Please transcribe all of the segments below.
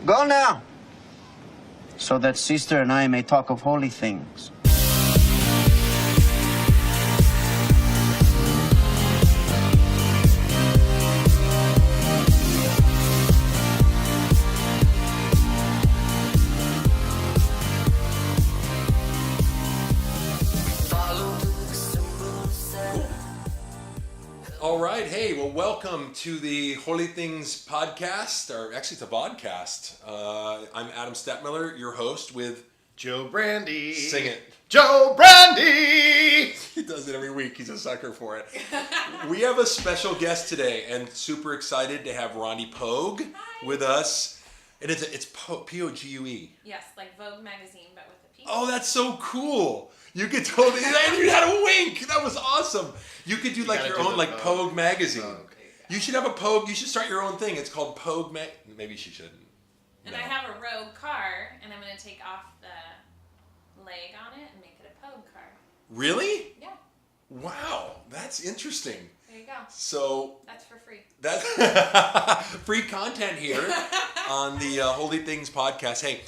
Go now, so that sister and I may talk of holy things. All right, hey, well, welcome to the Holy Things podcast, or actually it's a vodcast. I'm Adam Stettmiller, your host with Joe Brandy. Sing it. Joe Brandy! He does it every week. He's a sucker for it. We have a special guest today, and super excited to have Rondi Pogue with us. And it's Pogue. Yes, like Vogue magazine, but with a P. Oh, that's so cool. You could totally, you had a wink. That was awesome. You could do like your own like Pogue magazine. Pogue. You should have a Pogue. You should start your own thing. It's called Pogue Maybe she shouldn't. And No. I have a Rogue car, and I'm going to take off the leg on it and make it a Pogue car. Really? Yeah, Wow, that's interesting. there you go. So That's for free. that's free content here on the Holy Things podcast. Hey,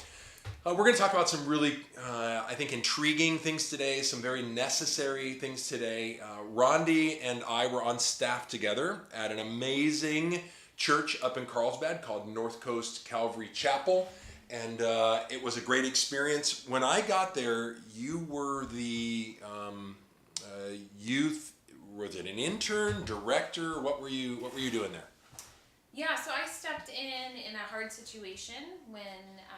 we're going to talk about some really, I think, intriguing things today, some very necessary things today. Rondi and I were on staff together at an amazing church up in Carlsbad called North Coast Calvary Chapel, and it was a great experience. When I got there, you were the youth, was it an intern, director? What were you doing there? Yeah, so I stepped in a hard situation when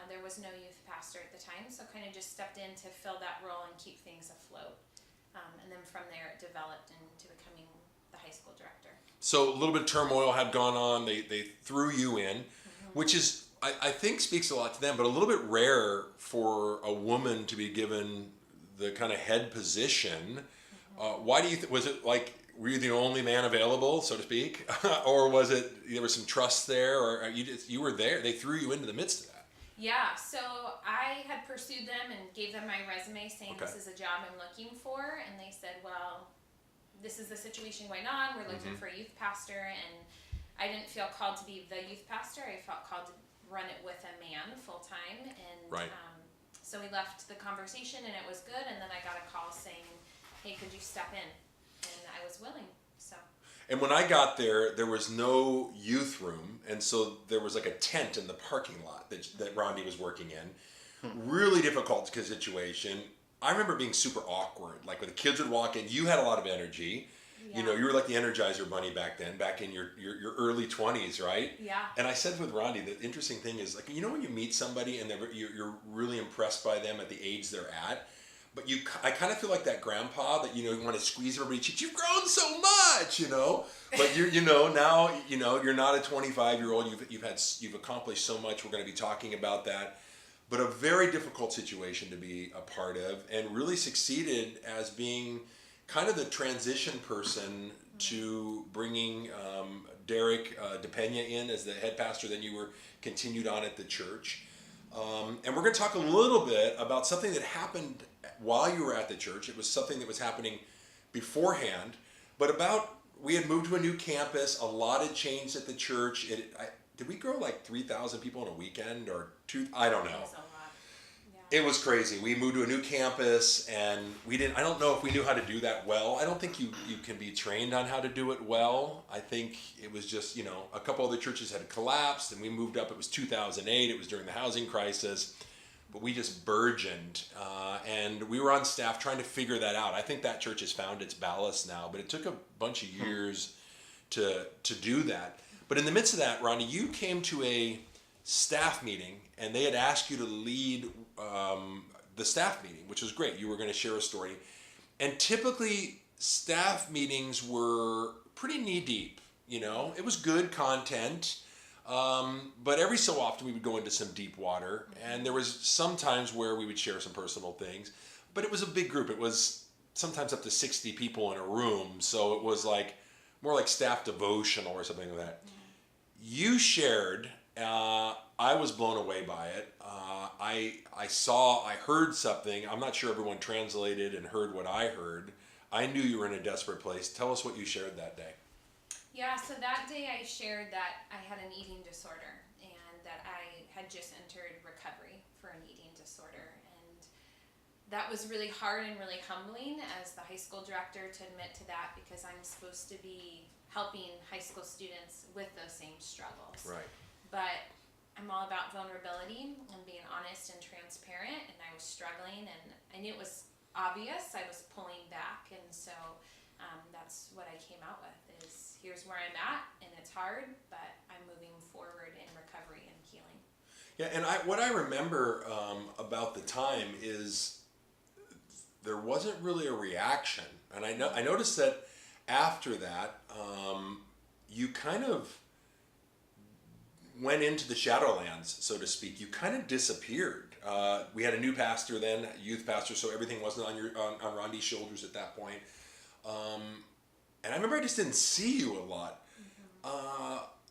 there was no youth pastor at the time, so kind of just stepped in to fill that role and keep things afloat. And then from there it developed into becoming the high school director. So a little bit of turmoil had gone on. They threw you in, which is, I think, speaks a lot to them, but a little bit rare for a woman to be given the kind of head position. Why do you was it like, were you the only man available, so to speak? Or was it, there was some trust there, or you were there, they threw you into the midst of that? Yeah, so I had pursued them and gave them my resume saying Okay. this is a job I'm looking for, and they said, well, this is the situation going on, we're looking for a youth pastor, and I didn't feel called to be the youth pastor, I felt called to run it with a man full time, and Right. so we left the conversation and it was good, and then I got a call saying, hey, could you step in? And I was willing, so. And when I got there, there was no youth room, and so there was like a tent in the parking lot that Rondi was working in. Really difficult situation. I remember being super awkward. Like when the kids would walk in, you had a lot of energy. Yeah. You know, you were like the Energizer Bunny back in your early 20s, right? Yeah. And I said with Rondi, the interesting thing is, like, you know when you meet somebody and you're really impressed by them at the age they're at, but I kind of feel like that grandpa that, you want to squeeze everybody's cheeks. You've grown so much, But now, you're not a 25-year-old. You've accomplished so much. We're going to be talking about that. But a very difficult situation to be a part of, and really succeeded as being kind of the transition person to bringing Derek DePena in as the head pastor. Then you were continued on at the church. And we're going to talk a little bit about something that happened while you were at the church. It was something that was happening beforehand, but we had moved to a new campus. A lot had changed at the church. Did we grow like 3,000 people in a weekend or two? I don't know. It was a lot. Yeah. It was crazy. We moved to a new campus, and I don't know if we knew how to do that well. I don't think you can be trained on how to do it well. I think it was just, a couple other churches had collapsed, and we moved up. It was 2008. It was during the housing crisis. But we just burgeoned, and we were on staff trying to figure that out. I think that church has found its ballast now, but it took a bunch of years to do that. But in the midst of that, Rondi, you came to a staff meeting, and they had asked you to lead the staff meeting, which was great. You were going to share a story. And typically, staff meetings were pretty knee-deep, It was good content. But every so often we would go into some deep water, and there was some times where we would share some personal things, but it was a big group. It was sometimes up to 60 people in a room, so it was like more like staff devotional or something like that. You shared, I was blown away by it. I heard something. I'm not sure everyone translated and heard what I heard. I knew you were in a desperate place. Tell us what you shared that day. Yeah, so that day I shared that I had an eating disorder and that I had just entered recovery for an eating disorder. And that was really hard and really humbling as the high school director to admit to that, because I'm supposed to be helping high school students with those same struggles. Right. But I'm all about vulnerability and being honest and transparent, and I was struggling, and I knew it was obvious. I was pulling back, and so that's what I came out with is here's where I'm at, and it's hard, but I'm moving forward in recovery and healing. Yeah, and what I remember about the time is there wasn't really a reaction, and I noticed that after that you kind of went into the Shadowlands, so to speak. You kind of disappeared. We had a new pastor then, youth pastor, so everything wasn't on Rondi's shoulders at that point. And I remember I just didn't see you a lot.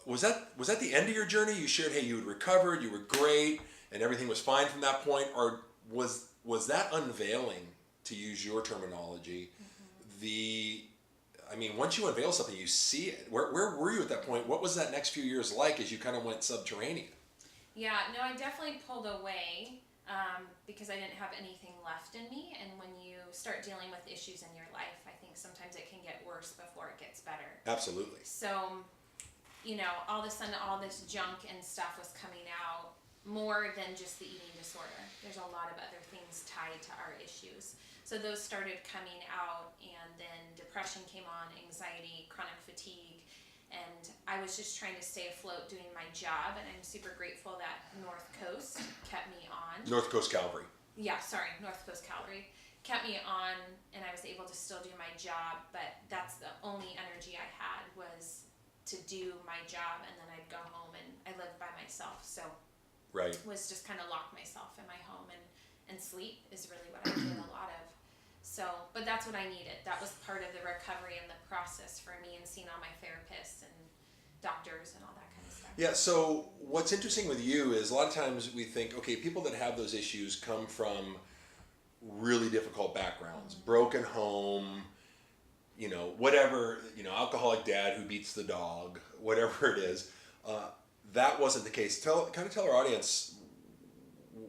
Was that the end of your journey? You shared, hey, you had recovered, you were great, and everything was fine from that point, or was that unveiling, to use your terminology? Once you unveil something, you see it. Where were you at that point? What was that next few years like as you kind of went subterranean? Yeah, no, I definitely pulled away because I didn't have anything left in me. And when you start dealing with issues in your life, I think sometimes it can get worse before it gets better. Absolutely. So, all of a sudden, all this junk and stuff was coming out more than just the eating disorder. There's a lot of other things tied to our issues. So those started coming out, and then depression came on, anxiety, chronic fatigue, and I was just trying to stay afloat doing my job, and I'm super grateful that North Coast kept me on. North Coast Calvary. Yeah, sorry, North Coast Calvary kept me on, and I was able to still do my job, but that's the only energy I had was to do my job, and then I'd go home, and I lived by myself, so right. was just kind of lock myself in my home, and sleep is really what I did a lot of. So, but that's what I needed. That was part of the recovery and the process for me, and seeing all my therapists and doctors and all that kind of stuff. Yeah, so what's interesting with you is a lot of times we think, okay, people that have those issues come from really difficult backgrounds, broken home, whatever, alcoholic dad who beats the dog, whatever it is. That wasn't the case. Tell our audience,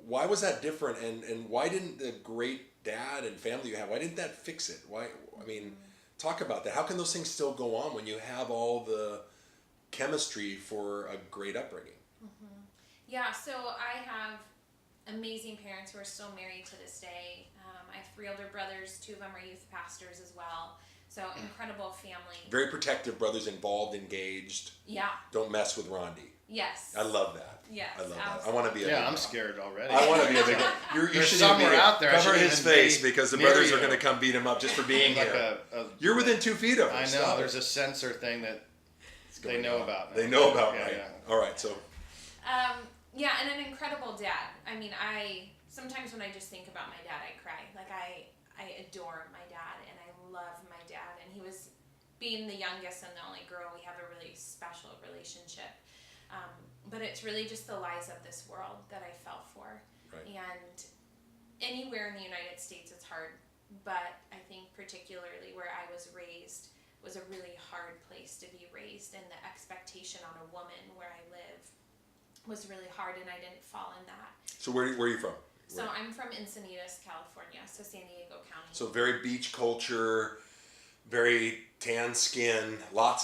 why was that different, and why didn't the great dad and family you have, why didn't that fix it? Talk about that. How can those things still go on when you have all the chemistry for a great upbringing? Yeah, so I have amazing parents who are still married to this day. I have 3 older brothers, 2 of them are youth pastors as well. So incredible family. Very protective brothers, involved, engaged. Yeah. Don't mess with Rondi. Yes. I love that. Yes. I love absolutely. that. I want to be a big I'm dog. scared already. I want to be a big dog. You There's should somewhere out there. I cover shouldn't his even face be because the near brothers are you. going to come beat him up just for being like here. You're You're within 2 feet of him. I know. Stop There's it. a sensor thing that they know about. They know about, Yeah, right? yeah. All right, so. Yeah, and an incredible dad. I sometimes when I just think about my dad, I cry. Like I adore my dad, and I love my dad. And he was, being the youngest and the only girl, we have a really special relationship. But it's really just the lies of this world that I fell for. Right. And anywhere in the United States, it's hard. But I think particularly where I was raised was a really hard place to be raised, and the expectation on a woman where I live was really hard, and I didn't fall in that. So where are you from? So I'm from Encinitas, California, so San Diego County. So very beach culture, very tan skin, lots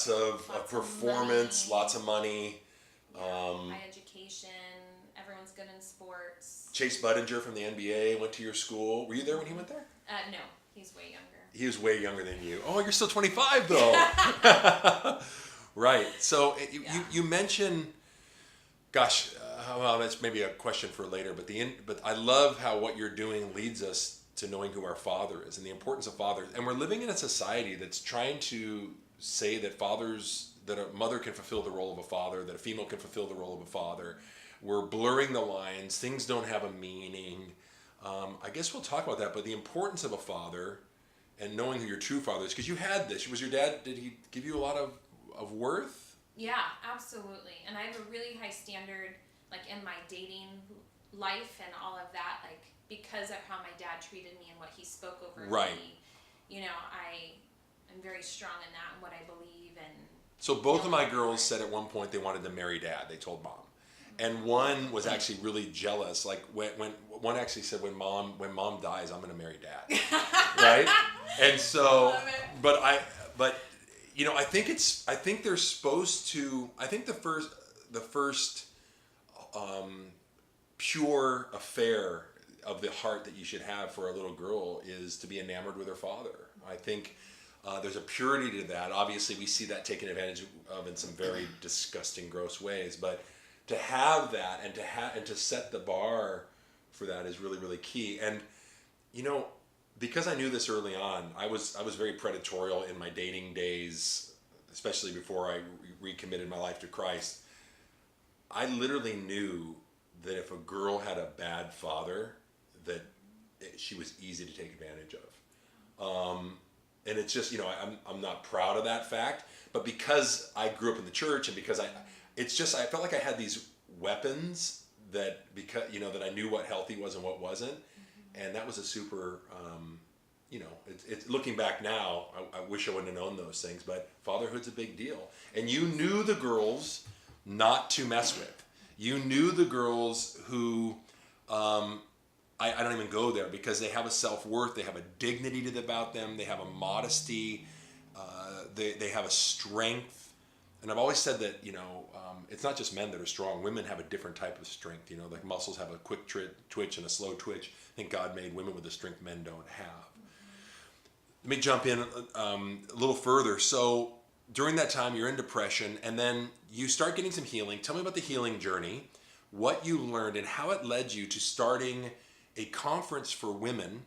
of performance, money. lots of money. High education, everyone's good in sports. Chase Budinger from the NBA went to your school. Were you there when he went there? No, he's way younger. He was way younger than you. Oh, you're still 25 though. Right. So you mentioned, gosh, well, that's maybe a question for later. But I love how what you're doing leads us to knowing who our Father is and the importance of fathers. And we're living in a society that's trying to say that that a mother can fulfill the role of a father, that a female can fulfill the role of a father. We're blurring the lines. Things don't have a meaning. I guess we'll talk about that. But the importance of a father and knowing who your true father is, because you had this. Was your dad, did he give you a lot of worth? Yeah, absolutely. And I have a really high standard, like in my dating life and all of that, like because of how my dad treated me and what he spoke over me. I'm very strong in that and what I believe. And so both of my girls said at one point they wanted to marry dad. They told mom. And one was actually really jealous. Like when one actually said, when mom dies, I'm going to marry dad. Right? And so, but I think they're supposed to, I think the first pure affair of the heart that you should have for a little girl is to be enamored with her father. I think there's a purity to that. Obviously, we see that taken advantage of in some very disgusting, gross ways. But to have that and to set the bar for that is really, really key. And because I knew this early on, I was very predatorial in my dating days, especially before I recommitted my life to Christ. I literally knew that if a girl had a bad father, that she was easy to take advantage of. And it's just, I'm not proud of that fact, but because I grew up in the church and because I felt like I had these weapons that that I knew what healthy was and what wasn't. And that was a super, it's looking back now, I wish I wouldn't have known those things, but fatherhood's a big deal. And you knew the girls not to mess with. You knew the girls who, I don't even go there because they have a self-worth, they have a dignity about them, they have a modesty, they have a strength. And I've always said that, it's not just men that are strong. Women have a different type of strength. Like muscles have a quick twitch and a slow twitch. I think God made women with the strength men don't have. Let me jump in a little further. So during that time, you're in depression, and then you start getting some healing. Tell me about the healing journey, what you learned, and how it led you to starting a conference for women,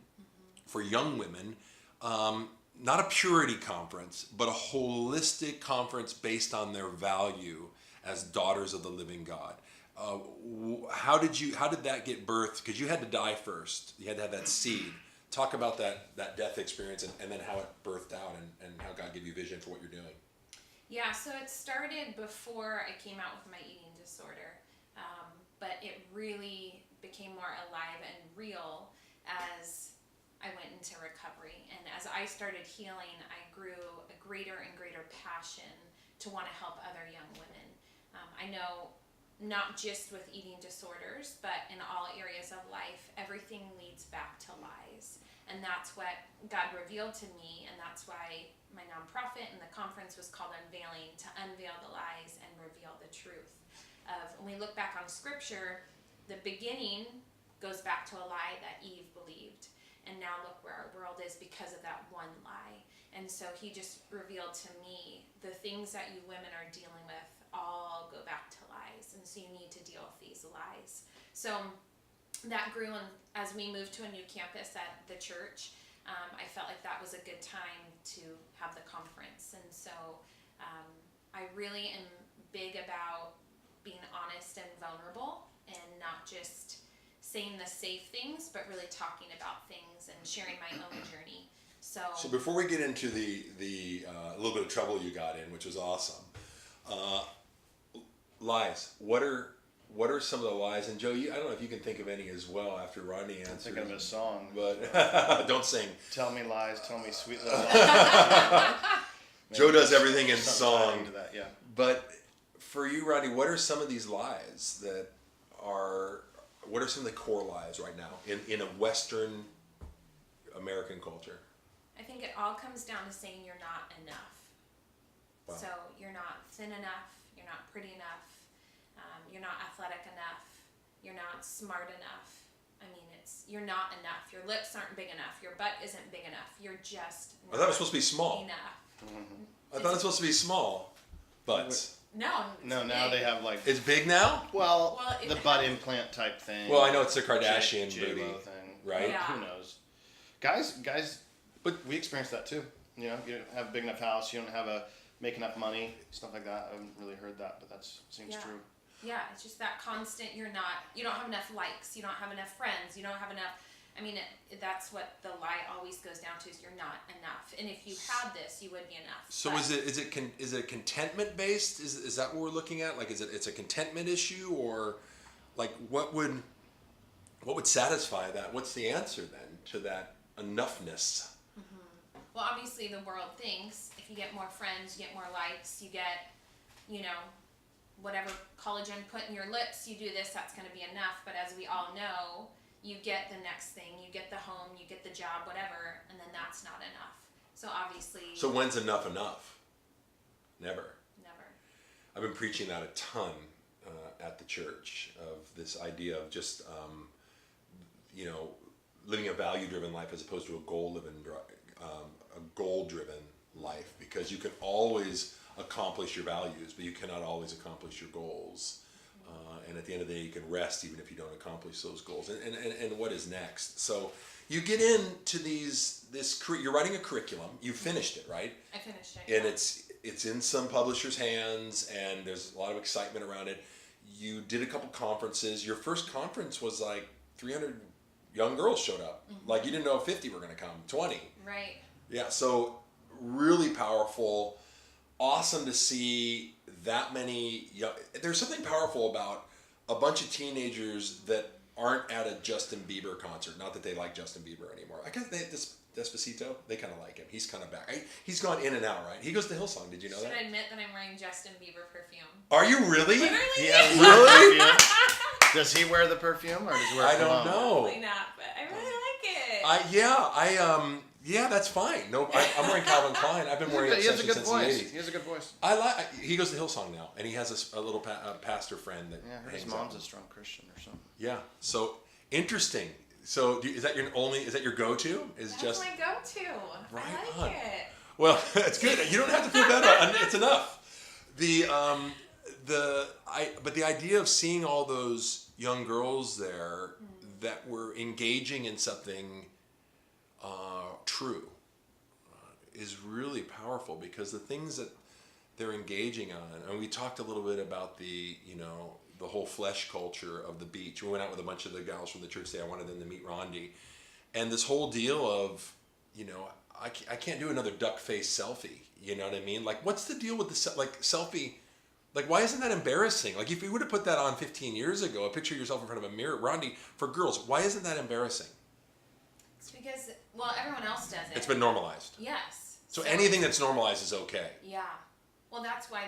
for young women, not a purity conference, but a holistic conference based on their value as daughters of the living God. How did that get birthed? Because you had to die first. You had to have that seed. Talk about that death experience and then how it birthed out and how God gave you vision for what you're doing. Yeah, so it started before I came out with my eating disorder, but it really became more alive and real as I went into recovery. And as I started healing, I grew a greater and greater passion to want to help other young women. I know not just with eating disorders, but in all areas of life, everything leads back to lies. And that's what God revealed to me, and that's why my nonprofit and the conference was called Unveiling, to unveil the lies and reveal the truth. When we look back on Scripture, the beginning goes back to a lie that Eve believed. And now look where our world is because of that one lie. And so he just revealed to me the things that you women are dealing with all go back to lies. And so you need to deal with these lies. So that grew, and as we moved to a new campus at the church, I felt like that was a good time to have the conference. And so I really am big about being honest and vulnerable and not just saying the safe things, but really talking about things and sharing my own journey. So before we get into the little bit of trouble you got in, which was awesome, lies. What are some of the lies? And Joe, I don't know if you can think of any as well after Rondi answers. I'm thinking of a song. But don't sing. Tell me lies, tell me sweet little lies. Joe does everything in song. To that, yeah. But for you, Rondi, what are some of these lies what are some of the core lies right now in a Western American culture? I think it all comes down to saying you're not enough. Wow. So you're not thin enough, you're not pretty enough, you're not athletic enough, you're not smart enough. I mean, you're not enough. Your lips aren't big enough. Your butt isn't big enough. You're just not I thought it was supposed to be small. enough. Mm-hmm. I thought it was supposed to be small. Butts. No, now they have like... It's big now? Well the butt implant type thing. Well, I know it's the Kardashian J-Lo booty, thing. right? Yeah. Who knows? Guys, but we experienced that too. You don't have a big enough house, you don't make enough money, stuff like that. I haven't really heard that, but that seems true. Yeah, it's just that constant, you don't have enough likes, you don't have enough friends, you don't have enough, that's what the lie always goes down to, is you're not enough. And if you had this, you would be enough. So is it contentment based? Is that what we're looking at? Like, it's a contentment issue, or like what would satisfy that? What's the answer then to that enoughness? Mm-hmm. Well, obviously the world thinks if you get more friends, you get more likes, you get, whatever collagen put in your lips, you do this, that's going to be enough. But as we all know, you get the next thing, you get the home, you get the job, whatever, and then that's not enough. So obviously... So when's enough? Never. Never. I've been preaching that a ton at the church, of this idea of just, living a value-driven life as opposed to a goal-driven life, because you can always accomplish your values, but you cannot always accomplish your goals. And at the end of the day, you can rest even if you don't accomplish those goals. And what is next? So you get into you're writing a curriculum. You finished it, right? I finished it. And it's in some publishers' hands, and there's a lot of excitement around it. You did a couple conferences. Your first conference was like 300 young girls showed up. Mm-hmm. Like you didn't know if 50 were going to come, 20. Right. Yeah, so really powerful. Awesome to see that many young... There's something powerful about a bunch of teenagers that aren't at a Justin Bieber concert. Not that they like Justin Bieber anymore. I guess Despacito, they kind of like him. He's kind of back. He's gone in and out, right? He goes to Hillsong. Did you know that? Should I admit that I'm wearing Justin Bieber perfume? Are you really? Literally? He has Really? perfume. Does he wear the perfume, or does he wear I cologne? don't know. Probably not, but I really like it. Yeah, that's fine. No, I'm wearing Calvin Klein. I've been wearing it He has a good since voice. the 80s. He has a good voice. He goes to Hillsong now, and he has a little pastor friend that Yeah, I heard his hangs mom's out. a strong Christian or something. Yeah, so interesting. So is that your go-to? That's my go-to. Right I like on. it. Well, it's good. You don't have to feel bad. It's enough. But the idea of seeing all those young girls there that were engaging in something true is really powerful, because the things that they're engaging on, and we talked a little bit about the whole flesh culture of the beach. We went out with a bunch of the gals from the church today. I wanted them to meet Rondi, and this whole deal of I can't do another duck face selfie. You know what I mean? Like, what's the deal with the selfie? Like, why isn't that embarrassing? Like, if you would have put that on 15 years ago, a picture of yourself in front of a mirror, Rondi, for girls, why isn't that embarrassing? It's because, well, everyone else does it. It's been normalized. Yes. So anything that's normalized is okay. Yeah. Well, that's why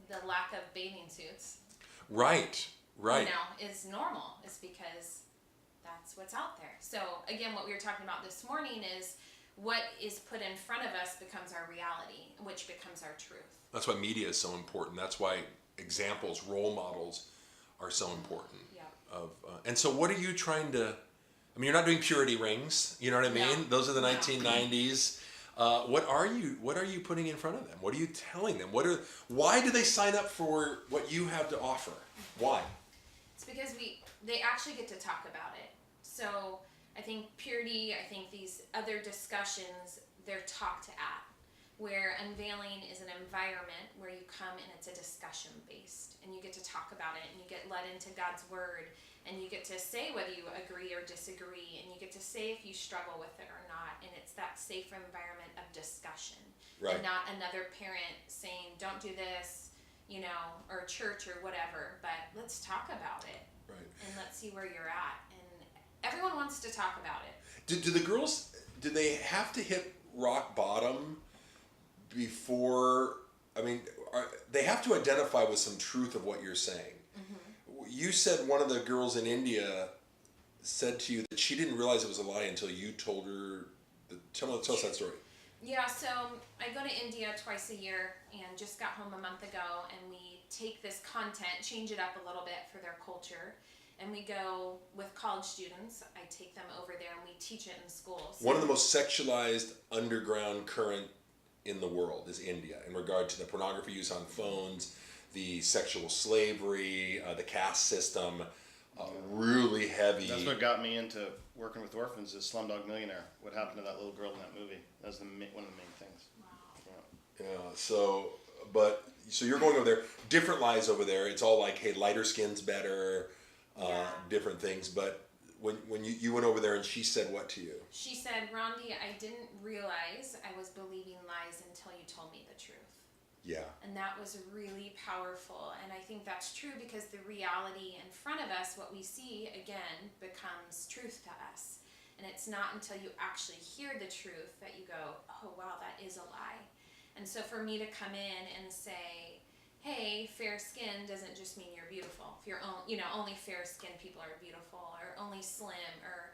the lack of bathing suits, Right. is normal. It's because that's what's out there. So, again, what we were talking about this morning is what is put in front of us becomes our reality, which becomes our truth. That's why media is so important. That's why examples, role models are so important. Yeah. And so what are you trying to... I mean, you're not doing purity rings. You know what I mean? No. Those are the 1990s. What are you putting in front of them? What are you telling them? Why do they sign up for what you have to offer? Why? It's because they actually get to talk about it. So I think purity, I think these other discussions, they're talked at. Where unveiling is an environment where you come and it's a discussion based, and you get to talk about it, and you get led into God's word, and you get to say whether you agree or disagree, and you get to say if you struggle with it or not, and it's that safe environment of discussion. Right. And not another parent saying, don't do this, or church or whatever, but let's talk about it. Right. And let's see where you're at. And everyone wants to talk about it. Do the girls, do they have to hit rock bottom before, they have to identify with some truth of what you're saying. Mm-hmm. You said one of the girls in India said to you that she didn't realize it was a lie until you told her. Tell us that story. Yeah, so I go to India twice a year and just got home a month ago, and we take this content, change it up a little bit for their culture, and we go with college students. I take them over there and we teach it in schools. One of the most sexualized underground current in the world is India, in regard to the pornography use on phones, the sexual slavery, the caste system, really heavy. That's what got me into working with orphans, is Slumdog Millionaire. What happened to that little girl in that movie? That was one of the main things. Wow. Yeah. So you're going over there. Different lies over there. It's all like, hey, lighter skin's better, different things. But when you went over there and she said what to you? She said, Rondi, I didn't realize I was believing lies until you told me the truth. Yeah. And that was really powerful. And I think that's true because the reality in front of us, what we see, again, becomes truth to us. And it's not until you actually hear the truth that you go, oh, wow, that is a lie. And so for me to come in and say, hey, fair skin doesn't just mean you're beautiful. If you're only fair skinned people are beautiful, or only slim, or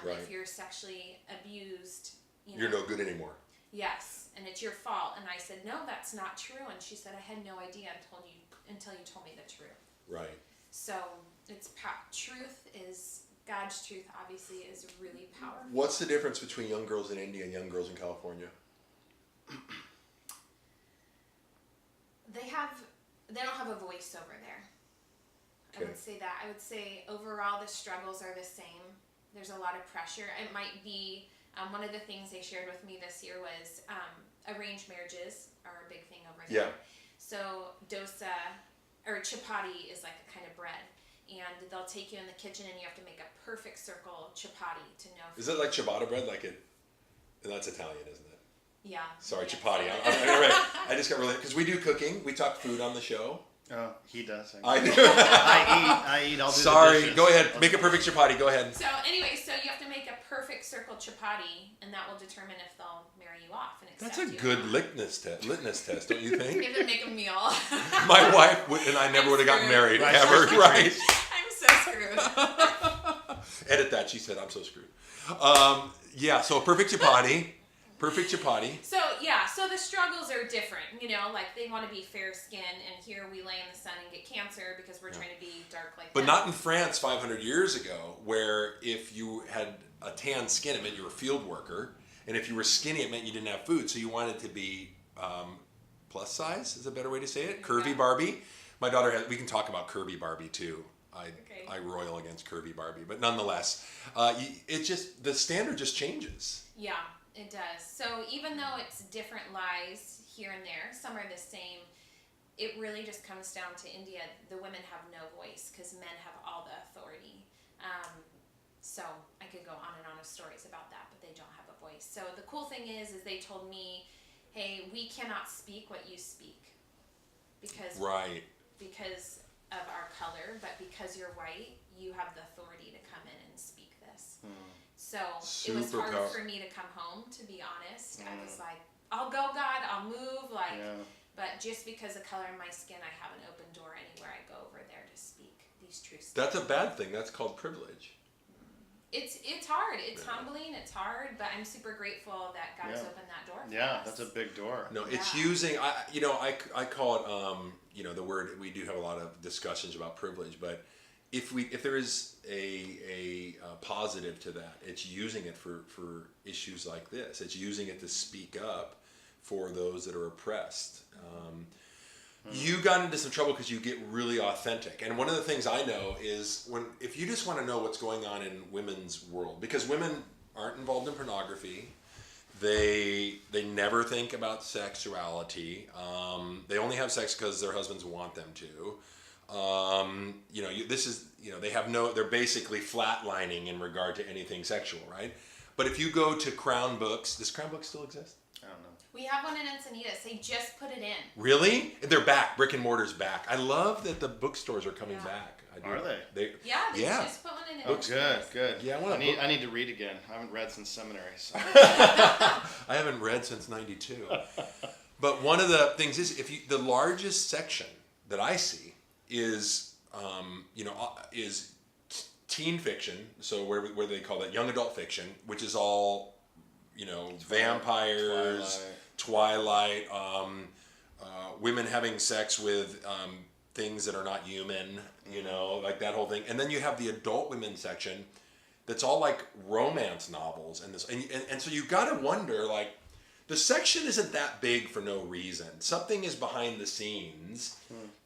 Right. if you're sexually abused, You're no good anymore. Yes, and it's your fault. And I said, no, that's not true. And she said, I had no idea until you told me the truth. Right. So truth is God's truth. Obviously, is really powerful. What's the difference between young girls in India and young girls in California? They don't have a voice over there. Okay. I would say that. I would say overall the struggles are the same. There's a lot of pressure. It might be one of the things they shared with me this year was arranged marriages are a big thing over there. Yeah. So dosa or chapati is like a kind of bread, and they'll take you in the kitchen and you have to make a perfect circle chapati to know. Is it like ciabatta bread? That's Italian, isn't it? Yeah. Sorry, Yeah. chapati. Right. I just got really, because we do cooking. We talk food on the show. Oh, he does. I do. I eat. I'll do the Sorry. dishes. Go ahead. Make a perfect chapati. Go ahead. So anyway, you have to make a perfect circle chapati, and that will determine if they'll marry you off and accept That's a you. good litmus test, don't you think? Give them make a meal. My wife and I never would have gotten married, Right. ever. Right. I'm so screwed. Edit that. She said, I'm so screwed. Yeah, so perfect chapati. Perfect chapati. So the struggles are different. Like they want to be fair skinned, and here we lay in the sun and get cancer because we're trying to be dark like But them. not in France 500 years ago, where if you had a tan skin, it meant you were a field worker. And if you were skinny, it meant you didn't have food. So you wanted to be plus size, is a better way to say it. Curvy Yeah. Barbie. My daughter we can talk about curvy Barbie too. I roil against curvy Barbie. But nonetheless, the standard just changes. Yeah, it does. So even though it's different lies here and there, some are the same. It really just comes down to India. The women have no voice because men have all the authority. So I could go on and on with stories about that, but they don't have a voice. So the cool thing is they told me, hey, we cannot speak what you speak because of our color, but because you're white, you have the authority to come in and speak this. So it was Super hard powerful. for me to come home, to be honest. I was like, I'll go, God, I'll move, but just because of color in my skin, I have an open door anywhere I go over there to speak these truths. That's a bad thing. That's called privilege. It's hard. It's humbling. It's hard, but I'm super grateful that God has opened that door for us. That's a big door. No, it's using. I call it. The word. We do have a lot of discussions about privilege, but if there is a positive to that, it's using it for issues like this. It's using it to speak up for those that are oppressed. You got into some trouble because you get really authentic. And one of the things I know is if you just want to know what's going on in women's world, because women aren't involved in pornography, they never think about sexuality. They only have sex because their husbands want them to. They're basically flatlining in regard to anything sexual, right? But if you go to Crown Books, does Crown Books still exist? I don't know. We have one in Encinitas. They just put it in. Really? They're back. Brick and mortar's back. I love that the bookstores are coming back. I do. Are they? They just put one in. Oh, good. Yeah, I need to read again. I haven't read since seminary. So. I haven't read since '92. But one of the things is, the largest section that I see is teen fiction. So where they call that young adult fiction, which is all, vampires, Twilight, women having sex with things that are not human, like that whole thing. And then you have the adult women section that's all like romance novels and so you got to wonder, like, the section isn't that big for no reason. Something is behind the scenes.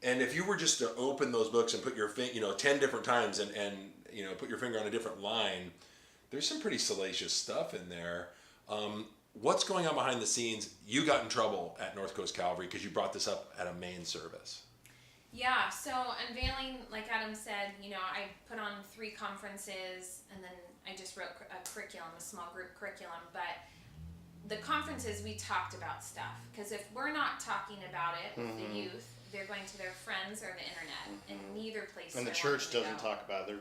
And if you were just to open those books and put your 10 different times and put your finger on a different line, there's some pretty salacious stuff in there. What's going on behind the scenes? You got in trouble at North Coast Calvary because you brought this up at a main service. Yeah, so unveiling, like Adam said, I put on 3 conferences, and then I just wrote a curriculum, a small group curriculum. But the conferences, we talked about stuff. Because if we're not talking about it with the youth, they're going to their friends or the internet, and neither place. And the church doesn't talk about it.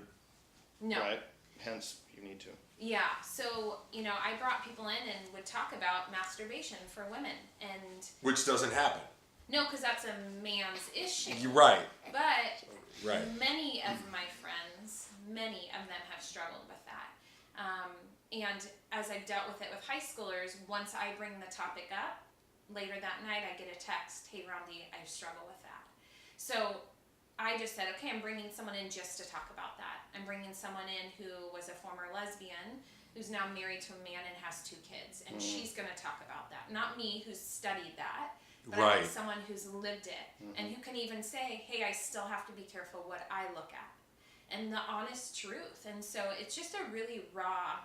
No. Right? Hence, you need to. Yeah, so, I brought people in and would talk about masturbation for women, and... Which doesn't happen. No, because that's a man's issue. You're right. But Right. many of my friends, many of them have struggled with that. And as I've dealt with it with high schoolers, once I bring the topic up, later that night I get a text, hey Rondi, I struggle with that. So I just said, okay, I'm bringing someone in just to talk about that. I'm bringing someone in who was a former lesbian, who's now married to a man and has 2 kids. And she's going to talk about that. Not me, who's studied that, but I want someone who's lived it and who can even say, hey, I still have to be careful what I look at. And the honest truth. And so it's just a really raw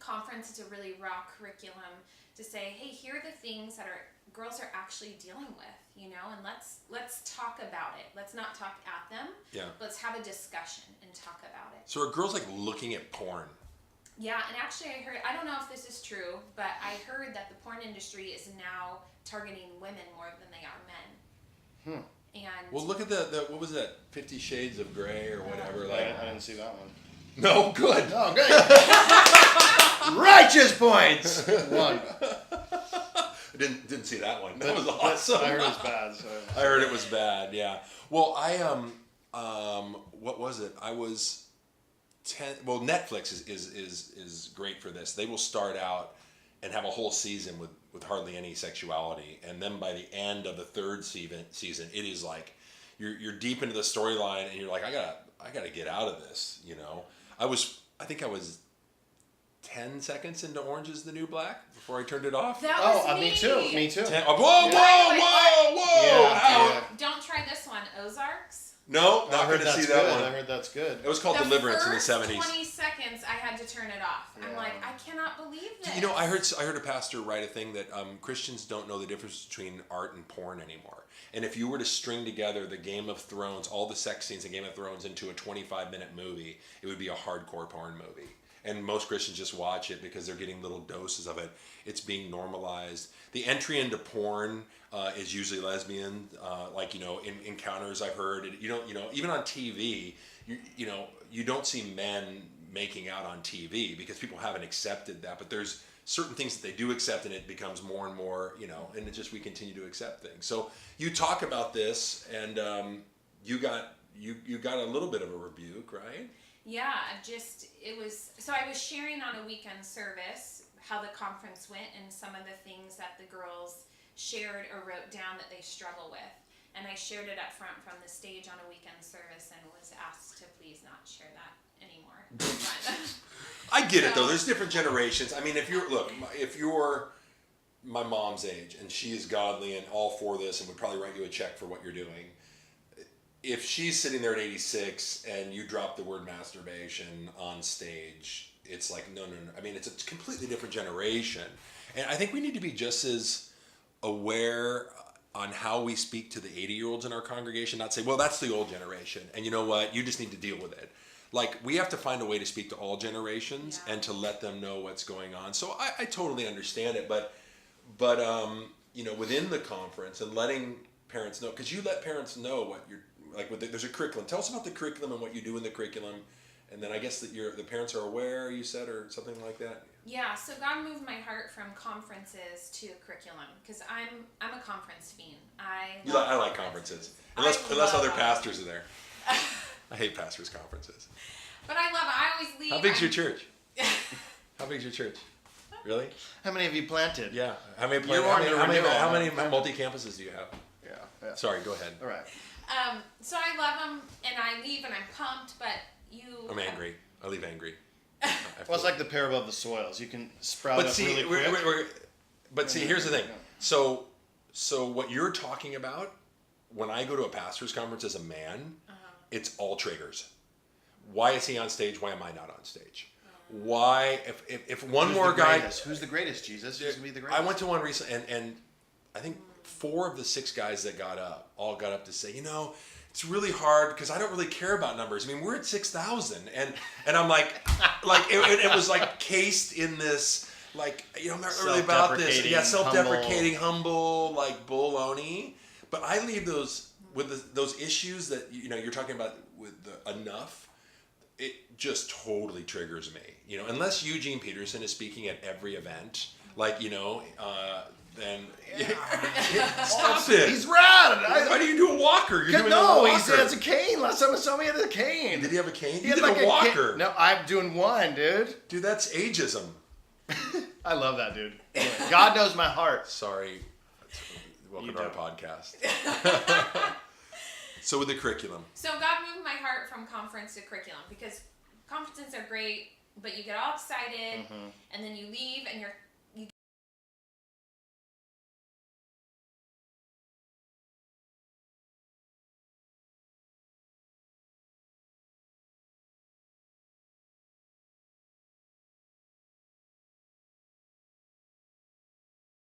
conference. It's a really raw curriculum to say, hey, here are the things that girls are actually dealing with, you know, and let's talk about it. Let's not talk at them. Yeah. Let's have a discussion and talk about it. So are girls like looking at porn? Yeah, and actually I don't know if this is true, but I heard that the porn industry is now targeting women more than they are men. And Well, look at the what was that, 50 Shades of Grey or whatever. I didn't see that one. No, good. Oh, good. Righteous points. 1. I didn't see that one. That was awesome. I heard it was bad. So. I heard it was bad. Yeah. Well, what was it? I was 10. Well, Netflix is great for this. They will start out and have a whole season with hardly any sexuality, and then by the end of the 3rd season, it is like you're deep into the storyline, and you're like, I gotta get out of this. You know, I think I was 10 seconds into Orange is the New Black before I turned it off. that was Me too. Me too. Whoa! Yeah. Don't try this one, Ozarks. No, I not heard going to that's see good. that one. I heard that's good. It was called Deliverance in the 70s. 20 seconds, I had to turn it off. I'm Yeah. like, I cannot believe this. You know, I heard a pastor write a thing that Christians don't know the difference between art and porn anymore. And if you were to string together the Game of Thrones, all the sex scenes in Game of Thrones into a 25-minute movie, it would be a hardcore porn movie. And most Christians just watch it because they're getting little doses of it. It's being normalized. The entry into porn is usually lesbian, like, you know, in encounters I've heard. You know, even on TV, you don't see men making out on TV because people haven't accepted that. But there's certain things that they do accept, and it becomes more and more, you know, and we continue to accept things. So you talk about this, and you got a little bit of a rebuke, right? Yeah, I was sharing on a weekend service how the conference went and some of the things that the girls shared or wrote down that they struggle with. And I shared it up front from the stage on a weekend service and was asked to please not share that anymore. I get it though. There's different generations. I mean, if you're my mom's age and she is godly and all for this and would probably write you a check for what you're doing. If she's sitting there at 86 and you drop the word masturbation on stage, it's like, no. I mean, it's a completely different generation. And I think we need to be just as aware on how we speak to the 80-year-olds in our congregation, not say, well, that's the old generation. And you know what? You just need to deal with it. Like, we have to find a way to speak to all generations and to let them know what's going on. So I totally understand it. But you know, within the conference and letting parents know, because you let parents know what you're, like, there's a curriculum. Tell us about the curriculum and what you do in the curriculum, and then I guess that the parents are aware, you said, or something like that. Yeah, so God moved my heart from conferences to curriculum because I'm a conference fiend. I like conferences, unless other pastors are there. I hate pastors' conferences. But I love it. I always leave. How big's your church? How big's your church? Really? How many have you planted? Yeah. How many multi-campuses do you have? Yeah. Sorry, go ahead. All right. So I love them, and I leave, and I'm pumped. But I'm angry. I leave angry. Well, it's like the parable of the soils. You can sprout up really quick. But see, here's the thing. So what you're talking about, when I go to a pastor's conference as a man, it's all triggers. Why is he on stage? Why am I not on stage? Why, if one Who's more the guy... greatest? Who's the greatest, Jesus? Who's going to be the greatest? I went to one recently, and I think 4 of the 6 guys that all got up to say, you know, it's really hard because I don't really care about numbers. I mean, we're at 6,000, and I'm like it was like cased in this, like, you know, I'm not really about this. Yeah, self-deprecating, humble, like baloney. But I leave those with those issues that, you know, you're talking about with the enough. It just totally triggers me. You know, unless Eugene Peterson is speaking at every event, like, you know, And stop it. He's rad. Why do you do a walker? You're doing No, a he walker. has a cane. Last time I saw him, he had a cane. Did he have a cane? He had did like a walker. No, I'm doing one, dude. Dude, that's ageism. I love that, dude. Anyway, God knows my heart. Sorry. Welcome You to our don't. podcast. So with the curriculum. So God moved my heart from conference to curriculum because conferences are great, but you get all excited and then you leave and you're